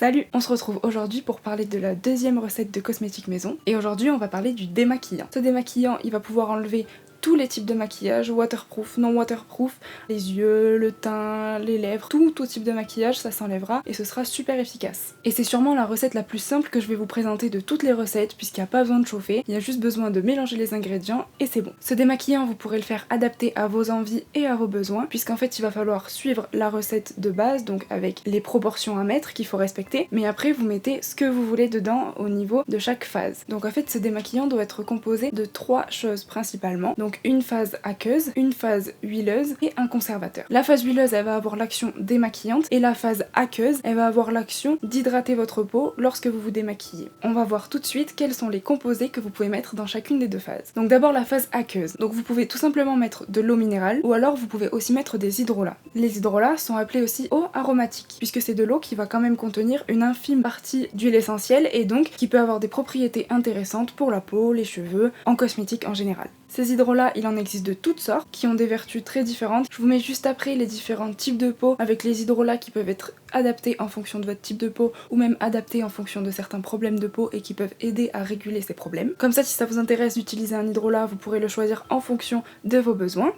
Salut! On se retrouve aujourd'hui pour parler de la deuxième recette de cosmétiques maison. Et aujourd'hui on va parler du démaquillant. Ce démaquillant, il va pouvoir enlever tous les types de maquillage, waterproof, non waterproof, les yeux, le teint, les lèvres, tout type de maquillage, ça s'enlèvera et ce sera super efficace. Et c'est sûrement la recette la plus simple que je vais vous présenter de toutes les recettes puisqu'il n'y a pas besoin de chauffer, il y a juste besoin de mélanger les ingrédients et c'est bon. Ce démaquillant, vous pourrez le faire adapter à vos envies et à vos besoins puisqu'en fait il va falloir suivre la recette de base, donc avec les proportions à mettre qu'il faut respecter, mais après vous mettez ce que vous voulez dedans au niveau de chaque phase. Donc en fait ce démaquillant doit être composé de 3 choses principalement. Donc une phase aqueuse, une phase huileuse et un conservateur. La phase huileuse, elle va avoir l'action démaquillante et la phase aqueuse, elle va avoir l'action d'hydrater votre peau lorsque vous vous démaquillez. On va voir tout de suite quels sont les composés que vous pouvez mettre dans chacune des deux phases. Donc d'abord la phase aqueuse. Donc vous pouvez tout simplement mettre de l'eau minérale ou alors vous pouvez aussi mettre des hydrolats. Les hydrolats sont appelés aussi eau aromatique puisque c'est de l'eau qui va quand même contenir une infime partie d'huile essentielle et donc qui peut avoir des propriétés intéressantes pour la peau, les cheveux, en cosmétique en général. Ces hydrolats, il en existe de toutes sortes, qui ont des vertus très différentes. Je vous mets juste après les différents types de peau, avec les hydrolats qui peuvent être adaptés en fonction de votre type de peau, ou même adaptés en fonction de certains problèmes de peau et qui peuvent aider à réguler ces problèmes. Comme ça, si ça vous intéresse d'utiliser un hydrolat, vous pourrez le choisir en fonction de vos besoins.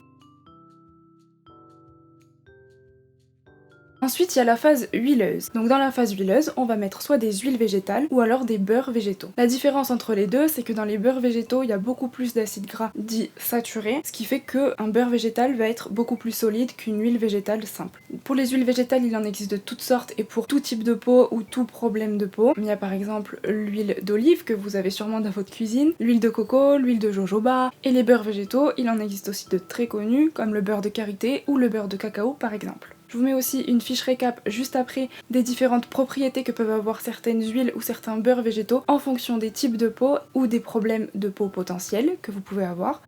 Ensuite, il y a la phase huileuse. Donc dans la phase huileuse, on va mettre soit des huiles végétales ou alors des beurres végétaux. La différence entre les deux, c'est que dans les beurres végétaux, il y a beaucoup plus d'acides gras dits saturés, ce qui fait qu'un beurre végétal va être beaucoup plus solide qu'une huile végétale simple. Pour les huiles végétales, il en existe de toutes sortes et pour tout type de peau ou tout problème de peau. Il y a par exemple l'huile d'olive que vous avez sûrement dans votre cuisine, l'huile de coco, l'huile de jojoba et les beurres végétaux, il en existe aussi de très connus comme le beurre de karité ou le beurre de cacao par exemple. Je vous mets aussi une fiche récap juste après des différentes propriétés que peuvent avoir certaines huiles ou certains beurres végétaux en fonction des types de peau ou des problèmes de peau potentiels que vous pouvez avoir.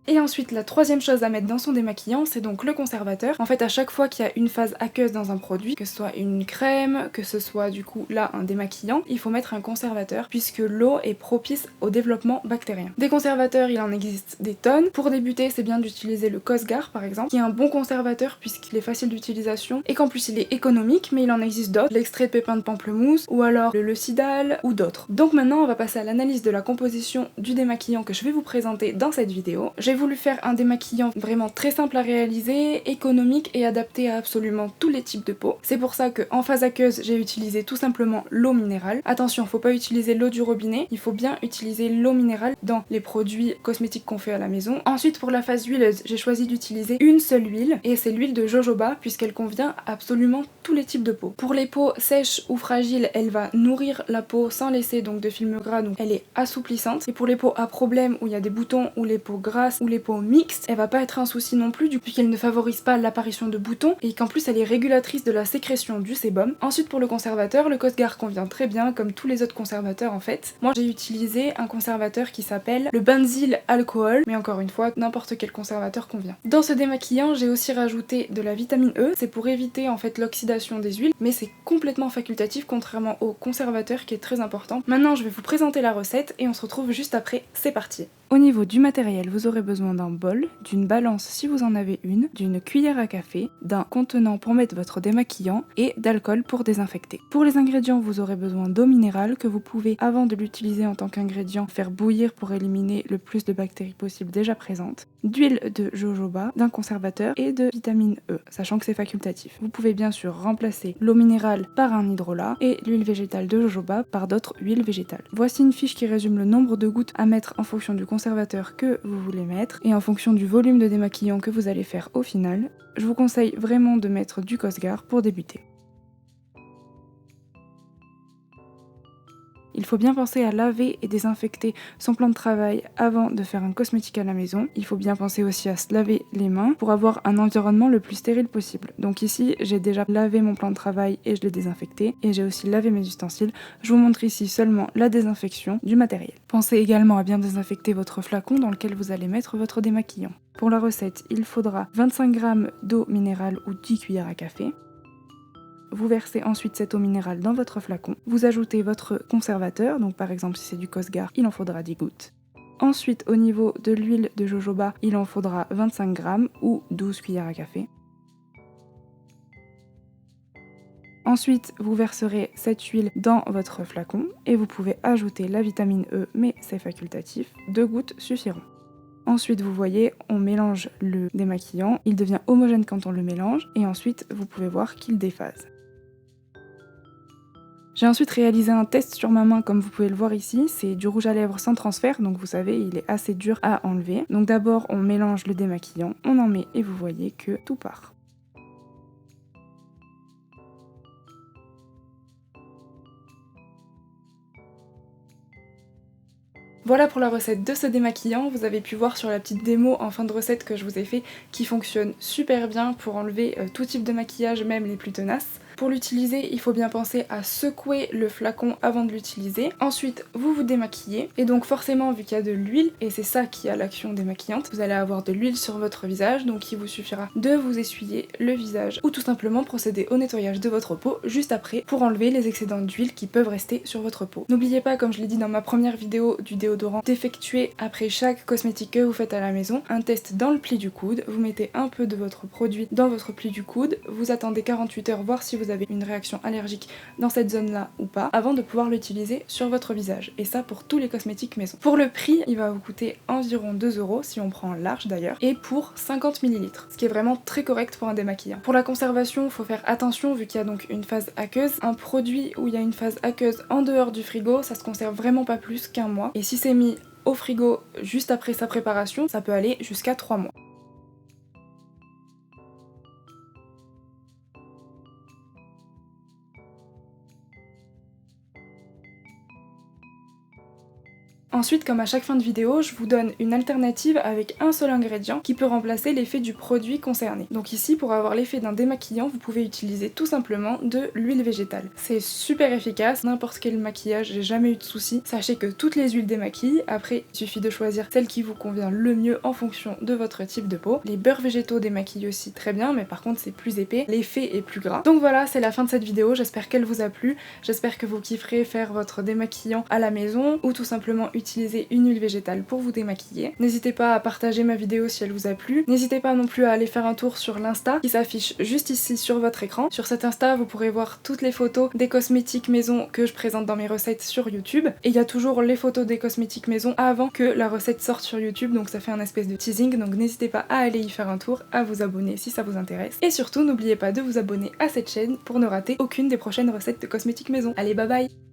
Et ensuite, la troisième chose à mettre dans son démaquillant, c'est donc le conservateur. En fait, à chaque fois qu'il y a une phase aqueuse dans un produit, que ce soit une crème, que ce soit du coup là un démaquillant, il faut mettre un conservateur puisque l'eau est propice au développement bactérien. Des conservateurs, il en existe des tonnes. Pour débuter, c'est bien d'utiliser le Cosgar par exemple, qui est un bon conservateur puisqu'il est facile d'utilisation et qu'en plus il est économique, mais il en existe d'autres, l'extrait de pépins de pamplemousse ou alors le Lucidal ou d'autres. Donc maintenant, on va passer à l'analyse de la composition du démaquillant que je vais vous présenter dans cette vidéo. J'ai voulu faire un démaquillant vraiment très simple à réaliser, économique et adapté à absolument tous les types de peau. C'est pour ça qu'en phase aqueuse, j'ai utilisé tout simplement l'eau minérale. Attention, faut pas utiliser l'eau du robinet, il faut bien utiliser l'eau minérale dans les produits cosmétiques qu'on fait à la maison. Ensuite, pour la phase huileuse, j'ai choisi d'utiliser une seule huile et c'est l'huile de jojoba puisqu'elle convient à absolument tous les types de peau. Pour les peaux sèches ou fragiles, elle va nourrir la peau sans laisser donc de film gras, donc elle est assouplissante. Et pour les peaux à problème où il y a des boutons ou les peaux grasses ou les peaux mixtes, elle va pas être un souci non plus puisqu'elle ne favorise pas l'apparition de boutons et qu'en plus elle est régulatrice de la sécrétion du sébum. Ensuite pour le conservateur, le Cosgar convient très bien comme tous les autres conservateurs en fait. Moi j'ai utilisé un conservateur qui s'appelle le benzyl alcool, mais encore une fois n'importe quel conservateur convient. Dans ce démaquillant j'ai aussi rajouté de la vitamine E, c'est pour éviter en fait l'oxydation des huiles, mais c'est complètement facultatif contrairement au conservateur qui est très important. Maintenant je vais vous présenter la recette et on se retrouve juste après, c'est parti. Au niveau du matériel, vous aurez besoin d'un bol, d'une balance si vous en avez une, d'une cuillère à café, d'un contenant pour mettre votre démaquillant et d'alcool pour désinfecter. Pour les ingrédients, vous aurez besoin d'eau minérale que vous pouvez, avant de l'utiliser en tant qu'ingrédient, faire bouillir pour éliminer le plus de bactéries possible déjà présentes, d'huile de jojoba, d'un conservateur et de vitamine E, sachant que c'est facultatif. Vous pouvez bien sûr remplacer l'eau minérale par un hydrolat et l'huile végétale de jojoba par d'autres huiles végétales. Voici une fiche qui résume le nombre de gouttes à mettre en fonction du conservateur que vous voulez mettre et en fonction du volume de démaquillant que vous allez faire au final. Je vous conseille vraiment de mettre du Cosgar pour débuter. Il faut bien penser à laver et désinfecter son plan de travail avant de faire un cosmétique à la maison. Il faut bien penser aussi à se laver les mains pour avoir un environnement le plus stérile possible. Donc ici, j'ai déjà lavé mon plan de travail et je l'ai désinfecté et j'ai aussi lavé mes ustensiles. Je vous montre ici seulement la désinfection du matériel. Pensez également à bien désinfecter votre flacon dans lequel vous allez mettre votre démaquillant. Pour la recette, il faudra 25 g d'eau minérale ou 10 cuillères à café. Vous versez ensuite cette eau minérale dans votre flacon. Vous ajoutez votre conservateur, donc par exemple si c'est du Cosgar, il en faudra 10 gouttes. Ensuite, au niveau de l'huile de jojoba, il en faudra 25 g ou 12 cuillères à café. Ensuite, vous verserez cette huile dans votre flacon et vous pouvez ajouter la vitamine E, mais c'est facultatif, 2 gouttes suffiront. Ensuite, vous voyez, on mélange le démaquillant, il devient homogène quand on le mélange et ensuite vous pouvez voir qu'il déphase. J'ai ensuite réalisé un test sur ma main comme vous pouvez le voir ici, c'est du rouge à lèvres sans transfert, donc vous savez il est assez dur à enlever. Donc d'abord on mélange le démaquillant, on en met et vous voyez que tout part. Voilà pour la recette de ce démaquillant, vous avez pu voir sur la petite démo en fin de recette que je vous ai fait qui fonctionne super bien pour enlever tout type de maquillage, même les plus tenaces. Pour l'utiliser, il faut bien penser à secouer le flacon avant de l'utiliser. Ensuite, vous vous démaquillez. Et donc forcément, vu qu'il y a de l'huile, et c'est ça qui a l'action démaquillante, vous allez avoir de l'huile sur votre visage, donc il vous suffira de vous essuyer le visage ou tout simplement procéder au nettoyage de votre peau juste après pour enlever les excédents d'huile qui peuvent rester sur votre peau. N'oubliez pas, comme je l'ai dit dans ma première vidéo du déodorant, d'effectuer après chaque cosmétique que vous faites à la maison un test dans le pli du coude. Vous mettez un peu de votre produit dans votre pli du coude, vous attendez 48 heures voir si vous avez une réaction allergique dans cette zone là ou pas avant de pouvoir l'utiliser sur votre visage, et ça pour tous les cosmétiques maison. Pour le prix, il va vous coûter environ 2 € si on prend large d'ailleurs, et pour 50 ml, ce qui est vraiment très correct pour un démaquillant. Pour la conservation, il faut faire attention vu qu'il y a donc une phase aqueuse. Un produit où il y a une phase aqueuse en dehors du frigo, ça se conserve vraiment pas plus qu'un mois, et si c'est mis au frigo juste après sa préparation, ça peut aller jusqu'à 3 mois. Ensuite, comme à chaque fin de vidéo, je vous donne une alternative avec un seul ingrédient qui peut remplacer l'effet du produit concerné. Donc ici, pour avoir l'effet d'un démaquillant, vous pouvez utiliser tout simplement de l'huile végétale. C'est super efficace, n'importe quel maquillage, j'ai jamais eu de soucis. Sachez que toutes les huiles démaquillent, après il suffit de choisir celle qui vous convient le mieux en fonction de votre type de peau. Les beurres végétaux démaquillent aussi très bien, mais par contre c'est plus épais, l'effet est plus gras. Donc voilà, c'est la fin de cette vidéo, j'espère qu'elle vous a plu, j'espère que vous kifferez faire votre démaquillant à la maison ou tout simplement utiliser une huile végétale pour vous démaquiller. N'hésitez pas à partager ma vidéo si elle vous a plu. N'hésitez pas non plus à aller faire un tour sur l'Insta qui s'affiche juste ici sur votre écran. Sur cet Insta, vous pourrez voir toutes les photos des cosmétiques maison que je présente dans mes recettes sur YouTube. Et il y a toujours les photos des cosmétiques maison avant que la recette sorte sur YouTube, donc ça fait un espèce de teasing. Donc n'hésitez pas à aller y faire un tour, à vous abonner si ça vous intéresse. Et surtout, n'oubliez pas de vous abonner à cette chaîne pour ne rater aucune des prochaines recettes de cosmétiques maison. Allez, bye bye!